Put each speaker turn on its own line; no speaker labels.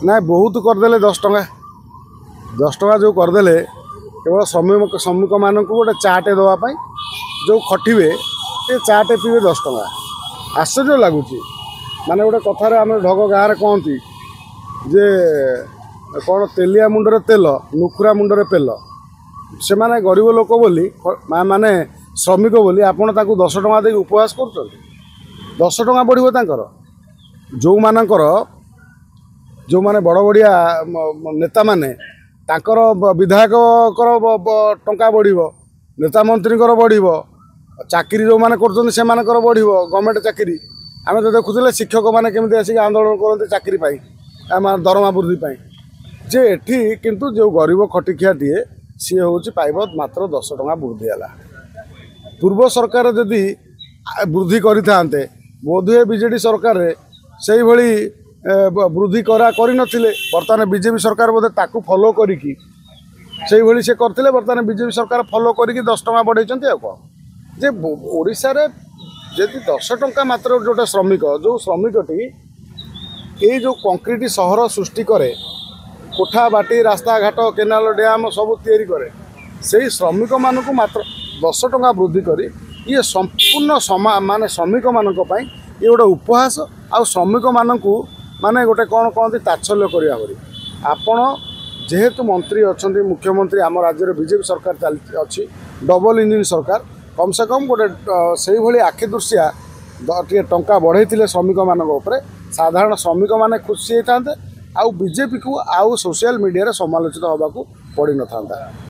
ना बहुत करदे 10 टଙ୍କା जो करदे केवल श्रमिक मान गोटे चाटे देवाई जो खटिबे ये चाटे पीबे 10 टଙ୍କା आश्चर्य लगुच माने गोटे कथार आम ढग गाँव में कहती जे कौन तेलिया मुंडरे तेल नुखुरा मुंडरे पेल से माने गरीब लोक बोली माने श्रमिक बोली आपण ताकू 10 टଙ୍କା दे उपवास कर 10 टଙ୍କା बढ़िबो तांकर जो मानकर जो माने बड़ बड़िया नेता माने तांकर विधायक टंका बढ़िबो नेता मंत्री बढ़िबो चाकरी जो माने करछन से मानकर बढ़िबो गवर्नमेंट चाकरी आमे तो देखुथिले शिक्षक माने केमिति आसी आंदोलन करते चाकरी पाई आम दरमा वृद्धि पाई जे एठी किंतु जो गरीब खटिखियाटीए सी हूँ पाइब मात्र 10 टଙ୍କା वृद्धि है पूर्व सरकार जदि वृद्धि करते बोधे बीजेडी सरकार से भली वृद्धि करनथिले बर्तमान बीजेपी सरकार बोधे ताकू फॉलो करिकी से भली से करथिले बर्तमान बीजेपी सरकार फॉलो करिकी 10 टଙ୍କା बढ़ाइछन्ते आ को जे ओडिसा रे जदि 10 टଙ୍କା मात्र जोटा श्रमिक जो श्रमिकटी ये जो कंक्रीट सहर सृष्टि करे कोठा बाटी रास्ता घाट केनाल डैम सब तैयारी करे से श्रमिक मानक मात्र 10 टଙ୍କା वृद्धि करी ये संपूर्ण माने श्रमिक मानक पई ये गोटे उपहास आ श्रमिक मानक माने गोटे कौन कहते तात्सल्य करिया भरी आपण जेहेतु मंत्री अच्छा मुख्यमंत्री आम राज्य में बीजेपी सरकार चलती अच्छी डबल इंजिन सरकार कम से कम गोटे से भली आखि दृश्या टंका बढ़ाई श्रमिक मान साधारण श्रमिक माने खुशी होता आउ बीजेपी को आउ सोशल मीडिया समालोचित होगा पड़ न था।